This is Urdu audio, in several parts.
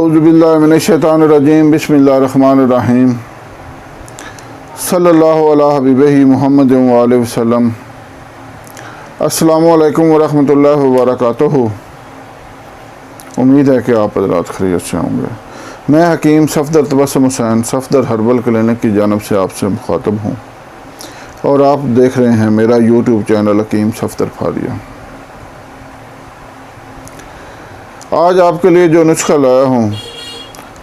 اعوذ باللہ من الشیطان الرجیم بسم اللہ الرحمن الرحیم صلی اللہ علیہ حبیبہ محمد وآلہ وسلم۔ السلام علیکم ورحمۃ اللہ وبرکاتہ۔ امید ہے کہ آپ حضرات خیریت سے ہوں گے۔ میں حکیم صفدر تبسم حسین صفدر ہربل کلینک کی جانب سے آپ سے مخاطب ہوں اور آپ دیکھ رہے ہیں میرا یوٹیوب چینل حکیم صفدر فاریہ۔ آج آپ کے لیے جو نسخہ لایا ہوں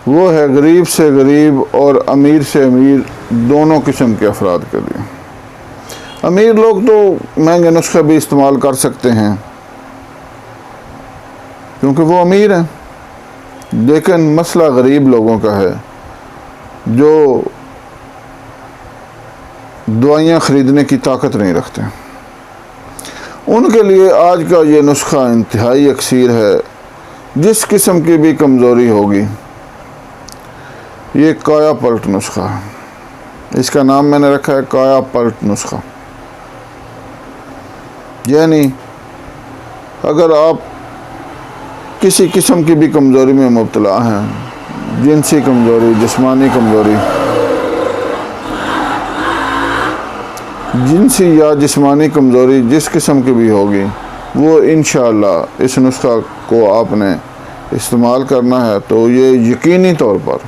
وہ ہے غریب سے غریب اور امیر سے امیر دونوں قسم کے افراد کے لیے۔ امیر لوگ تو مہنگے نسخے بھی استعمال کر سکتے ہیں کیونکہ وہ امیر ہیں، لیکن مسئلہ غریب لوگوں کا ہے جو دوائیاں خریدنے کی طاقت نہیں رکھتے۔ ان کے لیے آج کا یہ نسخہ انتہائی یکسیر ہے۔ جس قسم کی بھی کمزوری ہوگی، یہ کایا پلٹ نسخہ ہے۔ اس کا نام میں نے رکھا ہے کایا پلٹ نسخہ۔ یعنی اگر آپ کسی قسم کی بھی کمزوری میں مبتلا ہیں، جنسی کمزوری، جسمانی کمزوری، جنسی یا جسمانی کمزوری جس قسم کی بھی ہوگی، وہ انشاءاللہ اس نسخہ کو آپ نے استعمال کرنا ہے تو یہ یقینی طور پر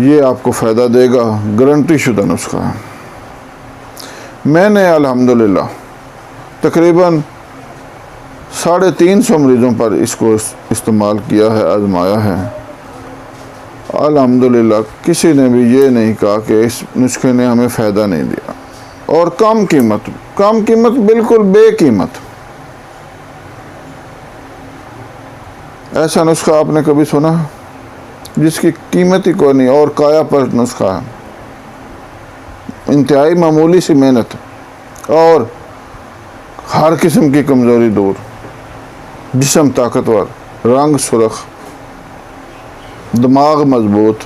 یہ آپ کو فائدہ دے گا۔ گارنٹی شدہ نسخہ ہے۔ میں نے الحمدللہ تقریباً 350 مریضوں پر اس کو استعمال کیا ہے، آزمایا ہے۔ الحمدللہ کسی نے بھی یہ نہیں کہا کہ اس نسخے نے ہمیں فائدہ نہیں دیا۔ اور کم قیمت بالکل بے قیمت۔ ایسا نسخہ آپ نے کبھی سنا جس کی قیمت ہی کوئی نہیں؟ اور کایا پلٹ نسخہ ہے، انتہائی معمولی سی محنت اور ہر قسم کی کمزوری دور، جسم طاقتور، رنگ سرخ، دماغ مضبوط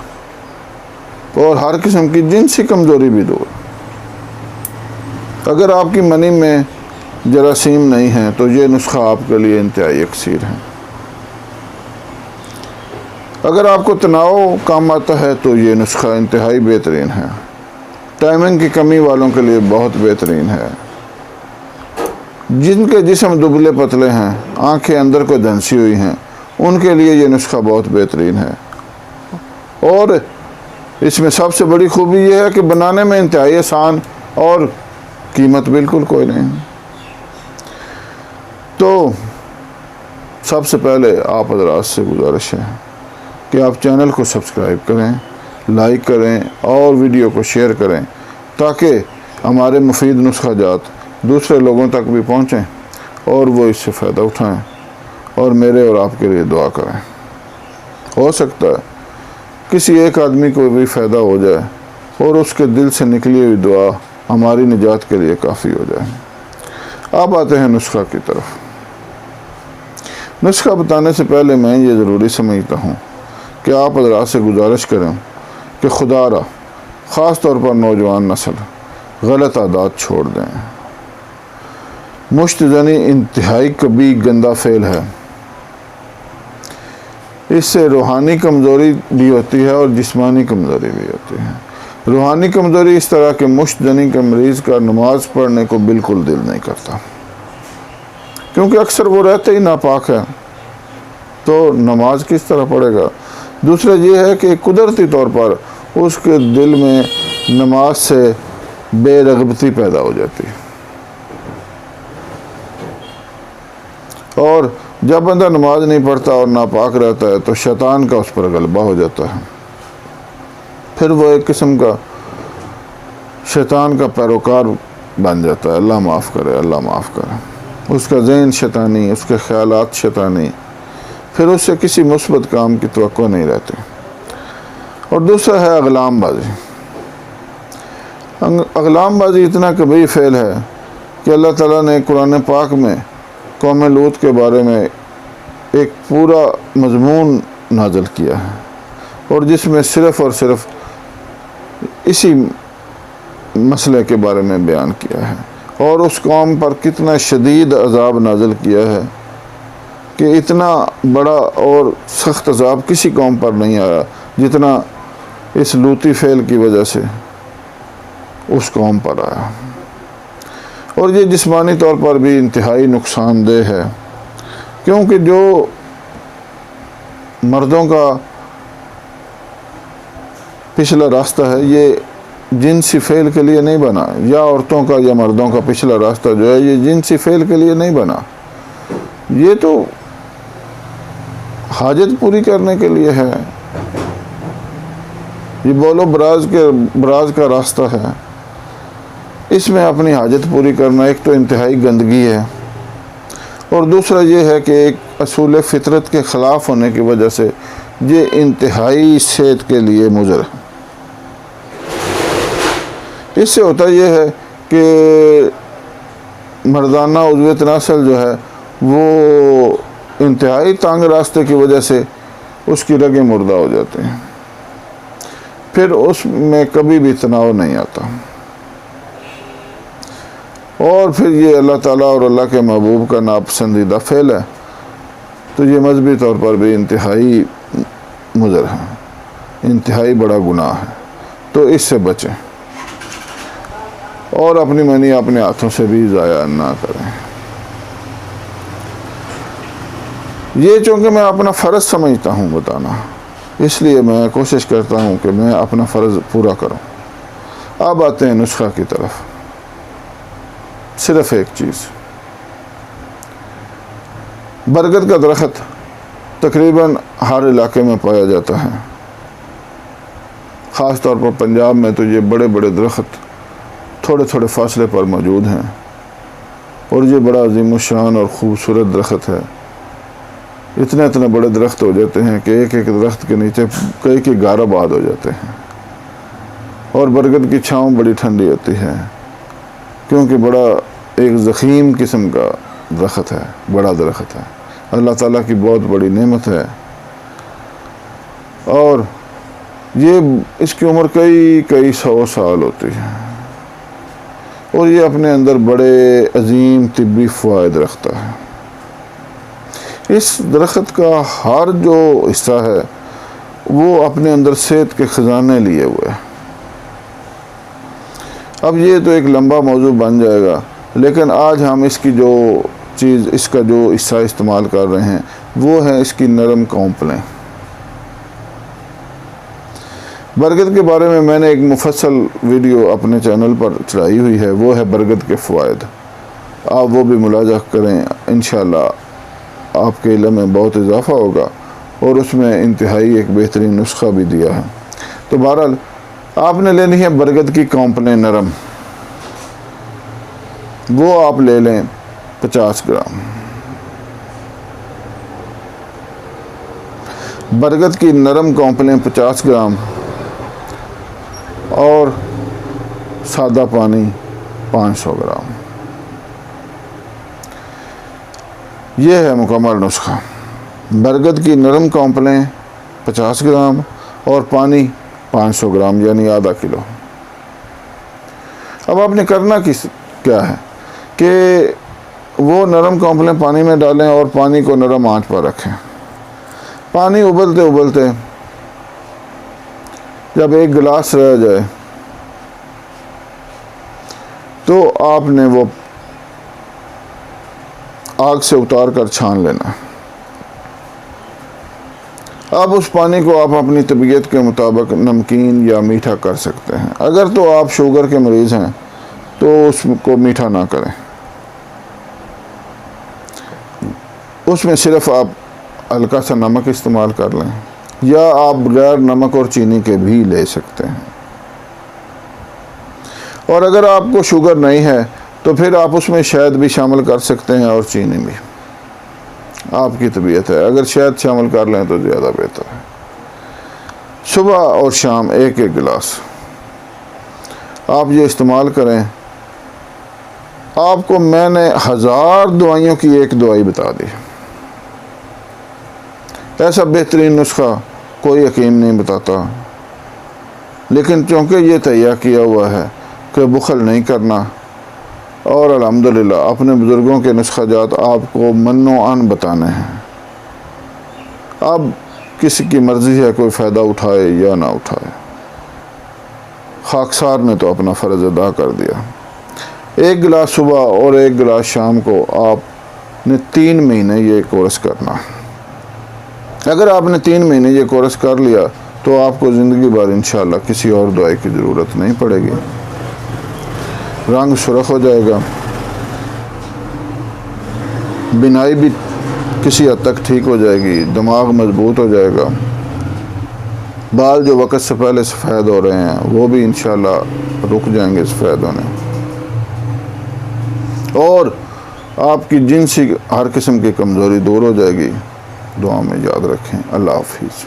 اور ہر قسم کی جنسی کمزوری بھی دور۔ اگر آپ کی منی میں جراثیم نہیں ہیں تو یہ نسخہ آپ کے لیے انتہائی یکسیر ہے۔ اگر آپ کو تناؤ کم آتا ہے تو یہ نسخہ انتہائی بہترین ہے۔ ٹائمنگ کی کمی والوں کے لیے بہت بہترین ہے۔ جن کے جسم دبلے پتلے ہیں، آنکھیں اندر کو دھنسی ہوئی ہیں، ان کے لیے یہ نسخہ بہت بہترین ہے۔ اور اس میں سب سے بڑی خوبی یہ ہے کہ بنانے میں انتہائی آسان اور قیمت بالکل کوئی نہیں۔ تو سب سے پہلے آپ حضرات سے گزارش ہے کہ آپ چینل کو سبسکرائب کریں، لائک کریں اور ویڈیو کو شیئر کریں تاکہ ہمارے مفید نسخہ جات دوسرے لوگوں تک بھی پہنچیں اور وہ اس سے فائدہ اٹھائیں اور میرے اور آپ کے لیے دعا کریں۔ ہو سکتا ہے کسی ایک آدمی کو بھی فائدہ ہو جائے اور اس کے دل سے نکلی ہوئی دعا ہماری نجات کے لیے کافی ہو جائے۔ اب آتے ہیں نسخہ کی طرف۔ نسخہ بتانے سے پہلے میں یہ ضروری سمجھتا ہوں کہ آپ حضرات سے گزارش کریں کہ خدا را خاص طور پر نوجوان نسل غلط عادات چھوڑ دیں۔ مشت زنی انتہائی کبھی گندا فعل ہے۔ اس سے روحانی کمزوری بھی ہوتی ہے اور جسمانی کمزوری بھی ہوتی ہے۔ روحانی کمزوری اس طرح کہ مشت زنی کے مریض کا نماز پڑھنے کو بالکل دل نہیں کرتا، کیونکہ اکثر وہ رہتے ہی ناپاک ہے تو نماز کس طرح پڑھے گا۔ دوسرا یہ ہے کہ قدرتی طور پر اس کے دل میں نماز سے بے رغبتی پیدا ہو جاتی ہے، اور جب بندہ نماز نہیں پڑھتا اور ناپاک رہتا ہے تو شیطان کا اس پر غلبہ ہو جاتا ہے۔ پھر وہ ایک قسم کا شیطان کا پیروکار بن جاتا ہے۔ اللہ معاف کرے، اللہ معاف کرے۔ اس کا ذہن شیطانی، اس کے خیالات شیطانی، پھر اس سے کسی مثبت کام کی توقع نہیں رہتی۔ اور دوسرا ہے اغلام بازی۔ اغلام بازی اتنا کبھی فعل ہے کہ اللہ تعالیٰ نے قرآن پاک میں قوم لوط کے بارے میں ایک پورا مضمون نازل کیا ہے، اور جس میں صرف اور صرف اسی مسئلے کے بارے میں بیان کیا ہے، اور اس قوم پر کتنا شدید عذاب نازل کیا ہے کہ اتنا بڑا اور سخت عذاب کسی قوم پر نہیں آیا جتنا اس لوطی فعل کی وجہ سے اس قوم پر آیا، اور یہ جسمانی طور پر بھی انتہائی نقصان دہ ہے، کیونکہ جو مردوں کا پچھلا راستہ ہے یہ جنسی فعل کے لیے نہیں بنا، یا عورتوں کا یا مردوں کا پچھلا راستہ جو ہے یہ جنسی فعل کے لیے نہیں بنا، یہ تو حاجت پوری کرنے کے لیے ہے، یہ بولو براز کا راستہ ہے، اس میں اپنی حاجت پوری کرنا ایک تو انتہائی گندگی ہے، اور دوسرا یہ ہے کہ ایک اصول فطرت کے خلاف ہونے کی وجہ سے یہ انتہائی صحت کے لیے مضر ہے۔ اس سے ہوتا یہ ہے کہ مردانہ عضو تناسل جو ہے وہ انتہائی تانگ راستے کی وجہ سے اس کی رگیں مردہ ہو جاتی ہیں، پھر اس میں کبھی بھی تناؤ نہیں آتا، اور پھر یہ اللہ تعالیٰ اور اللہ کے محبوب کا ناپسندیدہ فعل ہے، تو یہ مذہبی طور پر بھی انتہائی مضر ہے، انتہائی بڑا گناہ ہے، تو اس سے بچیں اور اپنی منی اپنے ہاتھوں سے بھی ضائع نہ کریں۔ یہ چونکہ میں اپنا فرض سمجھتا ہوں بتانا، اس لیے میں کوشش کرتا ہوں کہ میں اپنا فرض پورا کروں۔ اب آتے ہیں نسخہ کی طرف۔ صرف ایک چیز، برگد کا درخت تقریباً ہر علاقے میں پایا جاتا ہے، خاص طور پر پنجاب میں تو یہ بڑے بڑے درخت تھوڑے تھوڑے فاصلے پر موجود ہیں، اور یہ بڑا عظیم الشان اور خوبصورت درخت ہے، اتنے بڑے درخت ہو جاتے ہیں کہ ایک ایک درخت کے نیچے کئی گھر آباد ہو جاتے ہیں، اور برگد کی چھاؤں بڑی ٹھنڈی ہوتی ہے، کیونکہ بڑا ایک ضخیم قسم کا درخت ہے، بڑا درخت ہے، اللہ تعالیٰ کی بہت بڑی نعمت ہے، اور یہ اس کی عمر کئی 100 سال ہوتی ہے، اور یہ اپنے اندر بڑے عظیم طبی فوائد رکھتا ہے۔ اس درخت کا ہر جو حصہ ہے وہ اپنے اندر صحت کے خزانے لیے ہوئے ہیں۔ اب یہ تو ایک لمبا موضوع بن جائے گا، لیکن آج ہم اس کا جو حصہ استعمال کر رہے ہیں وہ ہے اس کی نرم کونپلیں۔ برگد کے بارے میں نے ایک مفصل ویڈیو اپنے چینل پر چڑھائی ہوئی ہے، وہ ہے برگد کے فوائد، آپ وہ بھی ملاحظہ کریں، انشاءاللہ آپ کے علم میں بہت اضافہ ہوگا، اور اس میں انتہائی ایک بہترین نسخہ بھی دیا ہے۔ تو بہرحال آپ نے لینی ہے برگد کی کونپلیں نرم، وہ آپ لے لیں 50 گرام۔ برگد کی نرم کونپلیں 50 گرام، اور سادہ پانی 500 گرام، یہ ہے مکمل نسخہ۔ برگد کی نرم کونپلیں 50 گرام اور پانی 500 گرام، یعنی آدھا کلو۔ اب آپ نے کرنا کیا ہے کہ وہ نرم کونپلیں پانی میں ڈالیں اور پانی کو نرم آنچ پر رکھیں۔ پانی ابلتے جب ایک گلاس رہ جائے تو آپ نے وہ آگ سے اتار کر چھان لینا۔ اب اس پانی کو آپ اپنی طبیعت کے مطابق نمکین یا میٹھا کر سکتے ہیں، اگر تو آپ شوگر کے مریض ہیں تو اس کو میٹھا نہ کریں، اس میں صرف آپ ہلکا سا نمک استعمال کر لیں، یا آپ بغیر نمک اور چینی کے بھی لے سکتے ہیں، اور اگر آپ کو شوگر نہیں ہے تو پھر آپ اس میں شہد بھی شامل کر سکتے ہیں اور چینی بھی، آپ کی طبیعت ہے، اگر شہد شامل کر لیں تو زیادہ بہتر ہے۔ صبح اور شام ایک گلاس آپ یہ استعمال کریں۔ آپ کو میں نے 1000 دوائیوں کی ایک دوائی بتا دی، ایسا بہترین نسخہ کوئی حکیم نہیں بتاتا، لیکن چونکہ یہ تہیہ کیا ہوا ہے کہ بخل نہیں کرنا، اور الحمدللہ اپنے بزرگوں کے نسخہ جات آپ کو من و عن بتانے ہیں، اب کسی کی مرضی ہے کوئی فائدہ اٹھائے یا نہ اٹھائے، خاکسار نے تو اپنا فرض ادا کر دیا۔ 1 گلاس صبح اور 1 گلاس شام کو آپ نے 3 مہینے یہ کورس کرنا۔ اگر آپ نے 3 مہینے یہ کورس کر لیا تو آپ کو زندگی بھر انشاءاللہ کسی اور دوائی کی ضرورت نہیں پڑے گی۔ رنگ سرخ ہو جائے گا، بینائی بھی کسی حد تک ٹھیک ہو جائے گی، دماغ مضبوط ہو جائے گا، بال جو وقت سے پہلے سفید ہو رہے ہیں وہ بھی انشاءاللہ رک جائیں گے سفید ہونے، اور آپ کی جنسی ہر قسم کی کمزوری دور ہو جائے گی۔ دعا میں یاد رکھیں۔ اللہ حافظ۔